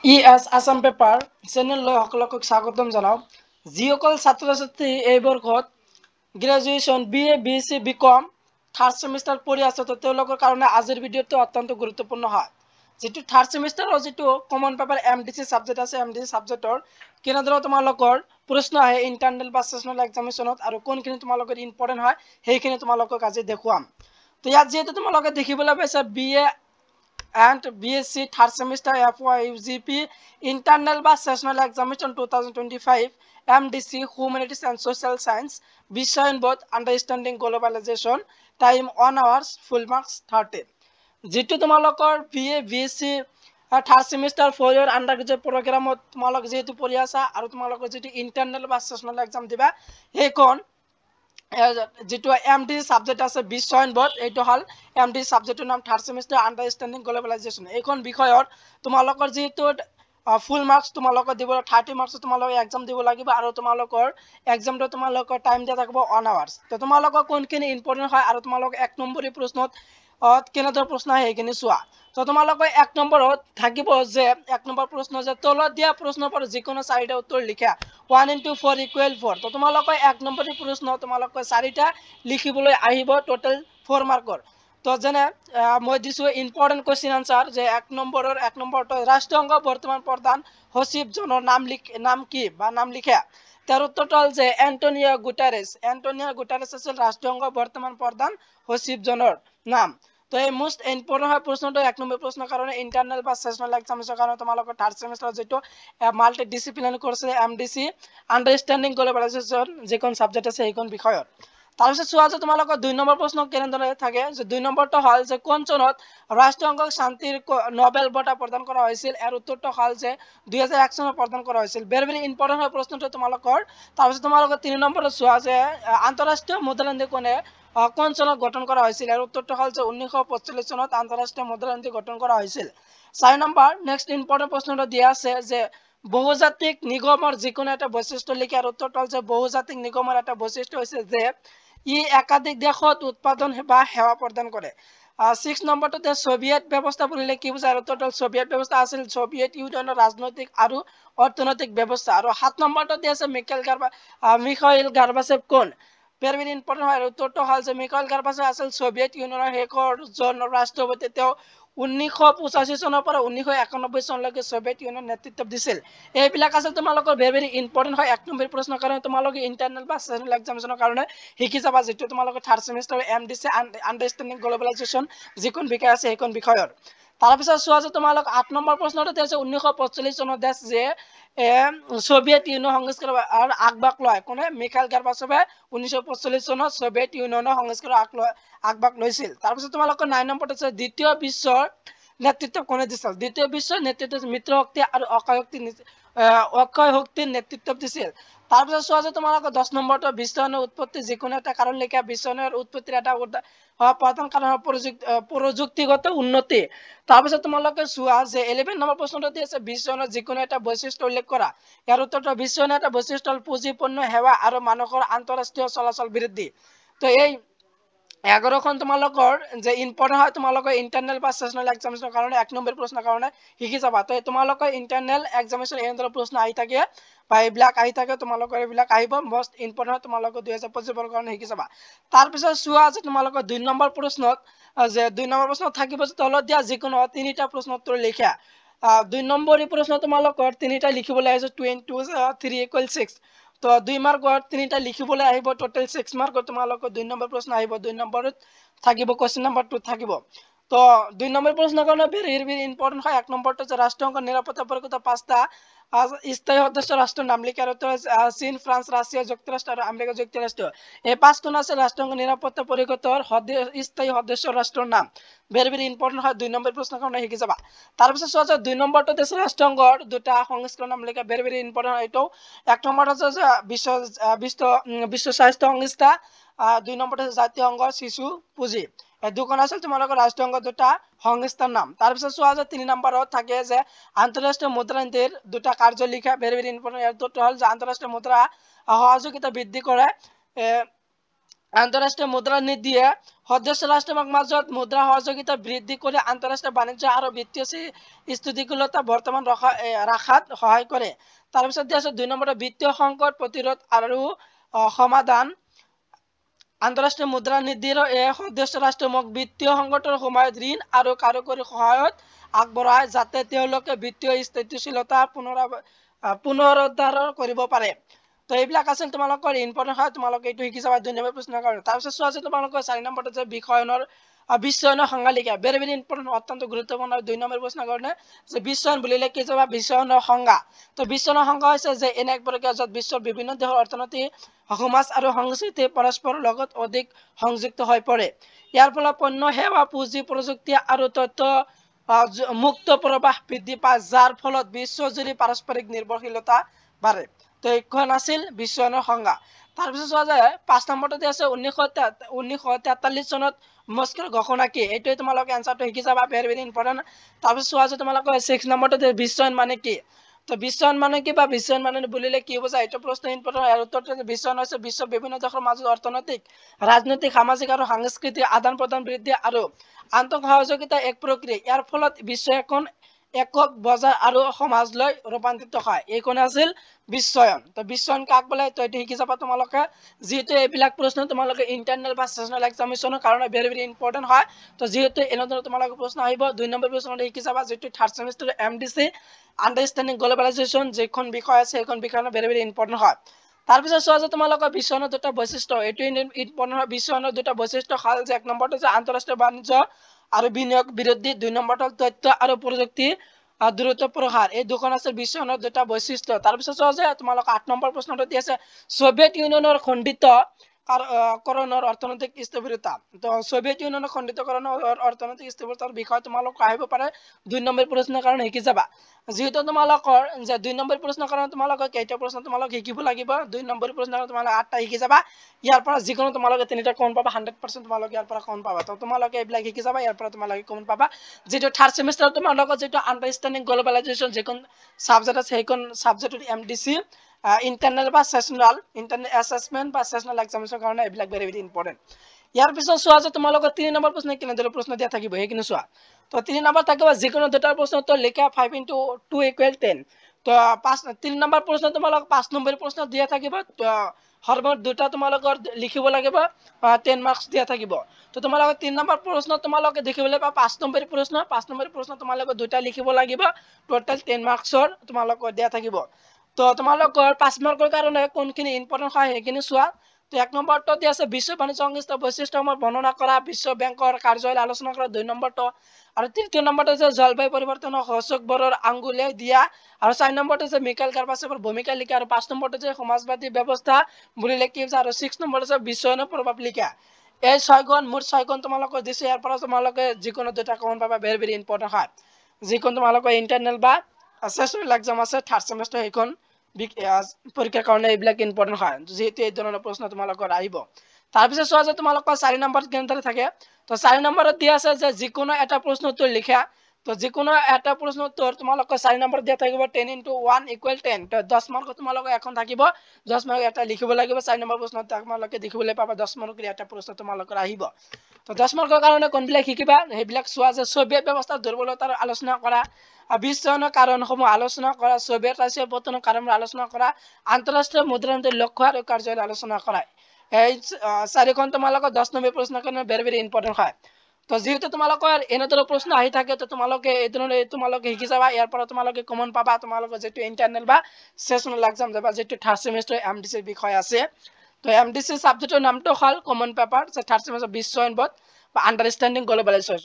ES Assam paper চেনেললৈ সকলোকে স্বাগতম জনাও। যিসকল ছাত্ৰ ছাত্ৰী এই বৰ্ষত graduation BA BSc BCom third semester পঢ়ি আছে তো তেওঁলোকৰ কাৰণে আজিৰ ভিডিঅ'টো অত্যন্ত গুৰুত্বপূৰ্ণ হয়। যেটো থাৰ্ড সেমিষ্টাৰৰ যেটো কমন পেপাৰ MDC সাবজেক্ট আছে MDC সাবজেক্টৰ কেনেদৰে তোমালোকৰ প্ৰশ্ন আহে ইন্টাৰনেল বা সেশনাল এক্সামিনেশনত আৰু কোনখিনি তোমালোকৰ ইম্পৰ্টেন্ট হয় সেইখিনি তোমালোকক আজি দেখুৱাম। তো ইয়াত যেহেতু তোমালোকে দেখিবলৈ পাইছা BA and BSc third semester FYUGP internal বা seasonal examination 2025 MDC humanities and social science বিষয় both understanding globalization time 1 hours full marks 30 যেটো তোমালোকৰ BA BSc থাৰ্ড সেমিষ্টাৰ 4 ইয়াৰ আন্ডাৰ গ্ৰেজুৱেট প্ৰগ্ৰামত তোমালোক যেহেতু পঢ়ি আছা আৰু তোমালোকৰ যেটো ইন্টাৰনেল বা সেশনাল এক্সাম দিবা সেইখন যেটো MDC সাবজেক্ট আছে বিষয়নবোধ এইটো হল MDC সাবজেক্টৰ নাম থাৰ্ড সেমিষ্টাৰ আন্ডাৰষ্টেণ্ডিং গ্লোবালাইজেশ্যন এইখন বিষয়ৰ তোমালোকৰ যেটো ফুল মাৰ্কস তোমালোকৰ দিব 30 মাৰ্কস তোমালোকে এক্সাম দিব লাগিব আৰু তোমালোকৰ এক্সামটো তোমালোকৰ টাইম দিয়া থাকিব 1 আৱাৰ্স তো তোমালোকৰ কোনখিনি ইম্পৰ্টেন্ট হয় আৰু তোমালোক এক নম্বৰী প্ৰশ্নত কেনেদৰে প্ৰশ্ন আহে এইখিনি চোৱা। তো তোমালোকৰ এক নম্বৰত থাকিব যে এক নম্বৰ প্ৰশ্ন যে তলত দিয়া প্ৰশ্নৰ পৰা যিকোনো চাৰিটা উত্তৰ লিখা 1 into 4 equal 4 তো তোমালোকৰ এক নম্বৰী প্ৰশ্ন তোমালোকৰ চাৰিটা লিখিবলৈ আহিব টোটাল 4 মাৰ্কৰ। তো যেনে মই দিছো ইম্পৰ্টেন্ট কোৱেশ্চন আনসাৰ যে এক নম্বৰটো ৰাষ্ট্ৰসংঘ বৰ্তমান প্ৰধান সচিব জনৰ নাম কি বা নাম লিখা। তাৰ উত্তৰটো হ'ল যে এন্টোনিও গুটাৰেছ আছিল ৰাষ্ট্ৰসংঘ বৰ্তমান প্ৰধান সচিব জনৰ নাম। তো এই মোস্ট ইম্পৰ্টেন্ট হয় প্ৰশ্নটো এক নম্বৰ প্ৰশ্নৰ কাৰণে ইন্টাৰনেল বা সেশনাল এক্সামিনেশনৰ কাৰণে তোমালোকৰ থাৰ্ড সেমিষ্টাৰ যেটো মাল্টি ডিসিপ্লিনাৰী কোৰ্স MDC আন্ডাৰষ্টেণ্ডিং গ্লোবালাইজেশ্যন যিখন সাবজেক্ট আছে সেইখন বিষয়ত। তাৰপিছত চোৱা যে তোমালোকৰ 2 নম্বৰ প্ৰশ্ন কেনেদৰে থাকে যে 2 নম্বৰটো হল যে কোন চনত ৰাষ্ট্ৰসংঘক শান্তিৰ নোবেল বঁটা প্ৰদান কৰা হৈছিল আৰু উত্তৰটো হল যে 2001 চনত প্ৰদান কৰা হৈছিল। ভেৰি ইম্পৰ্টেন্ট হয় প্ৰশ্নটো তোমালোকৰ। তাৰপিছত তোমালোকৰ 3 নম্বৰত চোৱা যে আন্তঃৰাষ্ট্ৰীয় মুদ্ৰানীতি কোনে কোন চনত গঠন কৰা হৈছিল আৰু উত্তৰটো হল যে 1945 চনত আন্তঃৰাষ্ট্ৰীয় মুদ্ৰানীতি গঠন কৰা হৈছিল। 4 নম্বৰ নেক্সট ইম্পৰ্টেন্ট প্ৰশ্নটো দিয়া আছে যে বহুজাতিক নিগমৰ যিকোনো এটা বৈশিষ্ট্য লিখি আৰু উত্তৰটো হল যে বহুজাতিক নিগমৰ এটা বৈশিষ্ট্য হৈছে যে ই একাধিক দেশত উৎপাদন বা সেৱা প্ৰদান কৰে। 6 নম্বৰটো সোভিয়েত ব্যৱস্থা বুলিলে কি বুজায় আৰু উত্তৰটো সোভিয়েত ব্যৱস্থা আছিল সোভিয়েত ইউনিয়নৰ ৰাজনৈতিক আৰু অৰ্থনৈতিক ব্যৱস্থা। আৰু 7 নম্বৰটো আছে মিখাইল গৰ্বাচেভ কোন। ভেৰি ইম্পৰ্টেন্ট হয় উত্তৰটো হল যে মিখাইল গৰ্বাচেভ আছিল সোভিয়েত ইউনিয়নৰ শেষৰ জন ৰাষ্ট্ৰপতি। তেওঁ 1985 চনৰ পৰা 1991 চনলৈকে সোভিয়েত ইউনিয়ন নেতৃত্ব দিছিল। এইবিলাক আছে তোমালোকৰ ভেৰি ইম্পৰ্টেন্ট হয় এক নম্বৰ প্ৰশ্নৰ কাৰণে তোমালোকে ইন্টাৰনেল বা সেশনাল এক্সামিনেশনৰ কাৰণে শিকি যাবা যেটো তোমালোকৰ থাৰ্ড সেমিষ্টাৰ MDC আন্ডাৰষ্টেণ্ডিং গ্লোবালাইজেশ্যন যিখন বিষয় আছে সেইখন বিষয়ৰ। তাৰপিছত চোৱা যে তোমালোক 8 নম্বৰ প্ৰশ্নটো আছে 1945 চনত দেশ যে সোভিয়েত ইউনিয়ন সংস্কাৰৰ আগভাগ লয় কোনে মিখাইল গৰ্বাচেভে 1945 চনত সোভিয়েত ইউনিয়নৰ সংস্কাৰৰ আগভাগ লৈছিল। তাৰপিছত তোমালোকৰ 9 নম্বৰটো আছে দ্বিতীয় বিশ্বৰ নেতৃত্ব কোনে দিছিল। দ্বিতীয় বিশ্বৰ নেতৃত্ব মিত্ৰশক্তি আৰু অক্ষয় শক্তিৰ নেতৃত্ব দিছিল। তাৰপিছত চোৱা যে তোমালোকৰ 10 নম্বৰটো বিশ্বায়নৰ উৎপত্তি যিকোনো এটা কাৰণ লিখা। বিশ্বায়নৰ উৎপত্তিৰ এটা প্ৰধান কাৰণ প্ৰযুক্তিগত উন্নতি। তাৰপিছত তোমালোকে চোৱা যে 11 নম্বৰ প্ৰশ্নটো আছে বিশ্বায়নৰ যিকোনো এটা বৈশিষ্ট্য উল্লেখ কৰা। ইয়াৰ উত্তৰটো বিশ্বায়নৰ এটা বৈশিষ্ট্য হল পুঁজি পণ্য সেৱা আৰু মানুহৰ আন্তঃৰাষ্ট্ৰীয় চলাচল বৃদ্ধি। তো এই 11খন তোমালোকৰ যে ইম্পৰ্টেন্ট হয় তোমালোকৰ ইন্টাৰনেল বা সেশনাল এক্সামিনেশনৰ কাৰণে এক নম্বৰ প্ৰশ্নৰ কাৰণে শিকি যাবা। তো তোমালোকৰ ইন্টাৰনেল এক্সামিনেশন এনেদৰে প্ৰশ্ন আহি থাকে বা এইবিলাক আহি থাকে তোমালোকৰ এইবিলাক আহিব মোস্ট ইম্পৰ্টেন্ট তোমালোকৰ 2025 কাৰণে শিকি যাবা। তাৰপিছত চোৱা যে তোমালোকৰ 2 নম্বৰ প্ৰশ্নত যে 2 নম্বৰ প্ৰশ্নত থাকিব যে তলত দিয়া যিকোনো তিনিটা প্ৰশ্নৰ উত্তৰ লিখা। 2 নম্বৰী প্ৰশ্ন তোমালোকৰ তিনিটা লিখিবলৈ আহিছে 2 into 3 = 6। তো 2 মাৰ্কত তিনিটা লিখিবলৈ আহিব টোটাল 6 মাৰ্কত তোমালোকৰ 2 নম্বৰ প্ৰশ্ন আহিব। 2 নম্বৰত থাকিব কোৱেশ্চন নম্বৰ 2 থাকিব। তো 2 নম্বৰ প্ৰশ্নৰ কাৰণে ভেৰি ইম্পৰ্টেন্ট হয় এক নম্বৰটো যে ৰাষ্ট্ৰসংঘৰ নিৰাপত্তা পৰিষদৰ 5টা স্থায়ী সদস্য ৰাষ্ট্ৰৰ নাম লিখা আৰু চীন ফ্ৰান্স ৰাছিয়া যুক্তৰাষ্ট্ৰ আৰু আমেৰিকা যুক্তৰাষ্ট্ৰ। এই 5খন আছে ৰাষ্ট্ৰসংঘৰ নিৰাপত্তা পৰিষদৰ স্থায়ী সদস্য ৰাষ্ট্ৰৰ নাম। ভেৰি ইম্পৰ্টেন্ট হয় 2 নম্বৰ প্ৰশ্নৰ কাৰণে শিকি যাবা। তাৰপিছত চোৱা যে 2 নম্বৰটো আছে ৰাষ্ট্ৰসংঘৰ দুটা সংস্থাৰ নাম লিখা। ভেৰি ইম্পৰ্টেন্ট হয় এইটো। 1 নম্বৰত আছে যে বিশ্ব স্বাস্থ্য সংস্থা। 2 নম্বৰত আছে জাতীয় সংঘৰ শিশু পুঁজি। এই দুখন আছে তোমালোকৰ ৰাষ্ট্ৰসংঘৰ দুটা সংস্থাৰ নাম। তাৰপিছত চোৱা যে 3 নম্বৰত থাকে যে আন্তঃৰাষ্ট্ৰীয় মুদ্ৰানীতিৰ দুটা কাৰ্য লিখা। ভেৰি ইম্পৰ্টেন্ট এইটো হল যে আন্তঃৰাষ্ট্ৰীয় মুদ্ৰা সহযোগিতা বৃদ্ধি কৰে আন্তঃৰাষ্ট্ৰীয় মুদ্ৰা নীতিয়ে সদস্য ৰাষ্ট্ৰৰ মাজত মুদ্ৰা সহযোগিতা বৃদ্ধি কৰি আন্তঃৰাষ্ট্ৰীয় বাণিজ্য আৰু বিত্তীয় স্থিতিশীলতা বৰ্তমান ৰাখাত সহায় কৰে। তাৰপিছত দিয়া আছে 2 নম্বৰৰ বিত্তীয় সংকট প্ৰতিৰোধ আৰু সমাধান। আন্তঃৰাষ্ট্ৰীয় মুদ্ৰা নীতিৰ সদস্য ৰাষ্ট্ৰসমূহক বিত্তীয় সংকটৰ সময়ত ঋণ আৰু কাৰিকৰী সহায়ত আগবঢ়ায় যাতে তেওঁলোকে বিত্তীয় স্থিতিশীলতা পুনৰুদ্ধাৰ কৰিব পাৰে। তো এইবিলাক আছিল তোমালোকৰ ইম্পৰ্টেণ্ট হয়, তোমালোকে এইটো শিকি যাবা 2 নম্বৰ প্ৰশ্নৰ কাৰণে। তাৰপিছত চোৱা আছে তোমালোকৰ 4 নম্বৰটো যে বিশ্বায়নৰ সংজ্ঞা ভেৰি ভেৰি ইম্পৰ্টেণ্ট, অত্যন্ত গুৰুত্বপূৰ্ণ 2 নম্বৰ প্ৰশ্নৰ কাৰণে যে বিশ্বায়ন বুলিলে কি যাবা বিশ্বায়নৰ সংজ্ঞা। তো বিশ্বায়নৰ সংজ্ঞা হৈছে যে এনে এক প্ৰক্ৰিয়া য'ত বিশ্বৰ বিভিন্ন দেশৰ অৰ্থনীতি সমাজ আৰু সংস্কৃতি পৰস্পৰৰ লগত অধিক সংযুক্ত হৈ পৰে। ইয়াৰ ফলত পণ্য সেৱা পুঁজি প্ৰযুক্তি আৰু তথ্য মুক্ত প্ৰৱাহ বৃদ্ধি পায় যাৰ ফলত বিশ্বজুৰি পাৰস্পৰিক নিৰ্ভৰশীলতা বাঢ়ে। তো এইখন আছিল বিশ্বায়নৰ সংজ্ঞা। তাৰপিছত চোৱা যায় 5 নম্বৰতে আছে 1943 চনত মস্কোৰ ঘোষণা কি, এইটোৱে তোমালোকে এনসাৰটো শিকি যাবা ভেৰি ভেৰি ইম্পৰ্টেণ্ট। তাৰপিছত চোৱা যায় তোমালোকে 6 নম্বৰতে বিশ্বায়ন মানে কি। তো বিশ্বায়ন মানে কি বা বিশ্বায়ন মানে বুলিলে কি বুজায়, এইটো প্ৰশ্ন ইম্পৰ্টেণ্ট। ইয়াৰ উত্তৰটো বিশ্বায়ন হৈছে বিশ্বৰ বিভিন্ন দেশৰ মাজত অৰ্থনৈতিক ৰাজনৈতিক সামাজিক আৰু সাংস্কৃতিক আদান প্ৰদান বৃদ্ধি আৰু আন্তঃ সহযোগিতা এক প্ৰক্ৰিয়া। ইয়াৰ ফলত বিশ্ব এখন একক বজাৰ আৰু সমাজলৈ ৰূপান্তৰিত হয়, এইখন আছিল বিশ্বায়ন। তো বিশ্বায়ন কাক বোলে তো এইটো শিকি যাবা তোমালোকে, যিহেতু এইবিলাক প্ৰশ্ন তোমালোকে ইন্টাৰনেল বা সেশনাল এক্সামিনেশনৰ কাৰণে ভেৰি ভেৰি ইম্পৰ্টেণ্ট হয়। তো যিহেতু এনেধৰণৰ তোমালোকে প্ৰশ্ন আহিব 2 নম্বৰ প্ৰশ্নটো শিকি যাবা, যিটো থাৰ্ড সেমিষ্টাৰ MDC আন্ডাৰষ্টেণ্ডিং গ্লোবালাইজেশ্যন যিখন বিষয় আছে সেইখন বিষয় ভেৰি ভেৰি ইম্পৰ্টেণ্ট হয়। তাৰপিছত চোৱা যে তোমালোকৰ বিশ্বায়নৰ 2টা বৈশিষ্ট্য, এইটো ইম্পৰ্টেণ্ট হয়। বিশ্বায়নৰ 2টা বৈশিষ্ট্য হ'ল যে 1 নম্বৰটো যে আন্তঃৰাষ্ট্ৰীয় বাণিজ্য আৰু বিনিয়োগ বৃদ্ধি, 2 নম্বৰটো তথ্য আৰু প্ৰযুক্তি দ্ৰুত প্ৰসাৰ, এই দুখন আছে বিশ্বায়নৰ 2টা বৈশিষ্ট্য। তাৰপিছত চোৱা যে তোমালোকৰ 8 নম্বৰ প্ৰশ্নটো দি আছে সোভিয়েত ইউনিয়নৰ খণ্ডিতকৰণৰ অৰ্থনৈতিক স্থবিৰতা। তো সোভিয়েত ইউনিয়নৰ খণ্ডিতকৰণৰ অৰ্থনৈতিক স্থবিৰতাৰ বিষয়ে তোমালোক আহিব পাৰে 2 নম্বৰ প্ৰশ্নৰ কাৰণে শিকি যাবা। যেহেতু তোমালোকৰ যে 2 নম্বৰ প্ৰশ্নৰ কাৰণে তোমালোকে কেইটা প্ৰশ্ন তোমালোক শিকিব লাগিব, 2 নম্বৰ প্ৰশ্নৰ তোমালোকে 8টা শিকি যাবা। ইয়াৰ পৰা যিকোনো তোমালোকে 3টা কমন পাবা, 100% তোমালোকে ইয়াৰ পৰা কমন পাবা। তো তোমালোকে এইবিলাক শিকি যাবা, ইয়াৰ পৰা তোমালোকে কমন পাবা। যেটো থাৰ্ড সেমিষ্টাৰ তোমালোকৰ যেটো আন্ডাৰষ্টেণ্ডিং গ্লোবালাইজেশ্যন যিখন সাবজেক্ট আছে সেইখন সাবজেক্টৰ MDC ইন্টাৰনেল বা সেশনাল ইন্টাৰনেল এছেছমেন্ট বা সেশনাল এক্সামিনেশনৰ কাৰণে এইবিলাক ভেৰি ভেৰি ইম্পৰ্টেণ্ট। ইয়াৰ পিছত চোৱা যে তোমালোকৰ 3 নম্বৰ প্ৰশ্ন কেনেদৰে প্ৰশ্ন দিয়া থাকিব সেইখিনি চোৱা। তো 3 নম্বৰ থাকিব যিকোনো দুটাৰ প্ৰশ্ন উত্তৰ লিখা 5 × 2 = 10। তো 3 নম্বৰ প্ৰশ্ন তোমালোক 5 নম্বৰ প্ৰশ্ন দিয়া থাকিব, সৰ্বমুঠ 2টা তোমালোকৰ লিখিব লাগিব, 10 মাৰ্কস দিয়া থাকিব। তো তোমালোকে 3 নম্বৰ প্ৰশ্ন তোমালোকে দেখিবলৈ পাবা 5 নম্বৰ প্ৰশ্ন, 5 নম্বৰ প্ৰশ্ন তোমালোকে 2টা লিখিব লাগিব, টোটাল 10 মাৰ্কসৰ তোমালোকৰ দিয়া থাকিব। তো তোমালোকৰ 5 মাৰ্কৰ কাৰণে কোনখিনি ইম্পৰ্টেণ্ট হয় সেইখিনি চোৱা। তো 1 নম্বৰটো দি আছে বিশ্ব বাণিজ্য সংস্থাৰ বৈশিষ্ট্যসমূহ বৰ্ণনা কৰা, বিশ্ব বেংকৰ কাৰ্যালয় আলোচনা কৰা 2 নম্বৰটো, আৰু 3 নম্বৰটো যে জলবায়ু পৰিৱৰ্তনৰ সূচকবোৰৰ আঙ্গুলিয়াই দিয়া, আৰু 4 নম্বৰটো যে মিকাইল গাৰ্বাচেভৰ ভূমিকা লিখা, আৰু 5 নম্বৰটো যে সমাজবাদী ব্যৱস্থা বুলিলে কি হৈছে, আৰু 6 নম্বৰটো যে বিশ্বায়নৰ প্ৰভাৱ লিখা। এই 6খন মুঠ 6খন তোমালোকৰ দিছে, ইয়াৰ পৰা তোমালোকে যিকোনো 2টা কমন পাবা, ভেৰি ভেৰি ইম্পৰ্টেণ্ট হয়। যিখন তোমালোকৰ ইন্টাৰনেল বা সেশনাল এক্সাম আছে থাৰ্ড সেমিষ্টাৰ সেইখন পৰীক্ষাৰ কাৰণে এইবিলাক ইম্পৰ্টেণ্ট হয়, যেহেতু এই ধৰণৰ প্ৰশ্ন তোমালোকৰ আহিব। তাৰপিছত চোৱা যে তোমালোকৰ 4 নম্বৰত কেনেদৰে থাকে। তো 4 নম্বৰত দিয়া আছে যে যিকোনো এটা প্ৰশ্ন উত্তৰ লিখা। তো যিকোনো এটা প্ৰশ্ন উত্তৰ তোমালোকৰ 4 নম্বৰত দিয়া থাকিব 10 × 1 = 10। তো 10 মাৰ্ক তোমালোকৰ এখন থাকিব, 10 মাৰ্ক এটা লিখিব লাগিব। 4 নম্বৰ প্ৰশ্ন তোমালোকে দেখিবলৈ পাবা 10 মাৰ্কৰ এটা প্ৰশ্ন তোমালোকৰ আহিব। তো 10 মাৰ্কৰ কাৰণে কোনবিলাক শিকিবা সেইবিলাক চোৱা যে সোভিয়েত ব্যৱস্থাৰ দুৰ্বলতাৰ আলোচনা কৰা, বিশ্বায়নৰ কাৰণসমূহ আলোচনা কৰা, সোভিয়েত ৰাছিয়াৰ পতনৰ কাৰণবোৰ আলোচনা কৰা, আন্তঃৰাষ্ট্ৰীয় মুদ্ৰা নীতিৰ লক্ষ্য আৰু কাৰ্যালয় আলোচনা কৰা। এই 4খন তোমালোকৰ 10 নম্বৰ প্ৰশ্নৰ কাৰণে ভেৰি ভেৰি ইম্পৰ্টেণ্ট হয়। তো যেহেতু তোমালোকৰ এনেদৰে প্ৰশ্ন আহি থাকে তো তোমালোকে এই ধৰণে তোমালোকে শিকি যাবা, ইয়াৰ পৰা তোমালোকে কমন পাবা তোমালোকৰ যেটো ইন্টাৰনেল বা সেশনাল এক্সাম যাবা, যেটো থাৰ্ড সেমিষ্টাৰ MDC বিষয় আছে। তো MDC সাবজেক্টৰ নামটো হ'ল কমন পেপাৰ যে থাৰ্ড সেমিষ্টাৰ বিশ্বায়ন বা আন্ডাৰষ্টেণ্ডিং গ্লোবালাইজেশ্যন।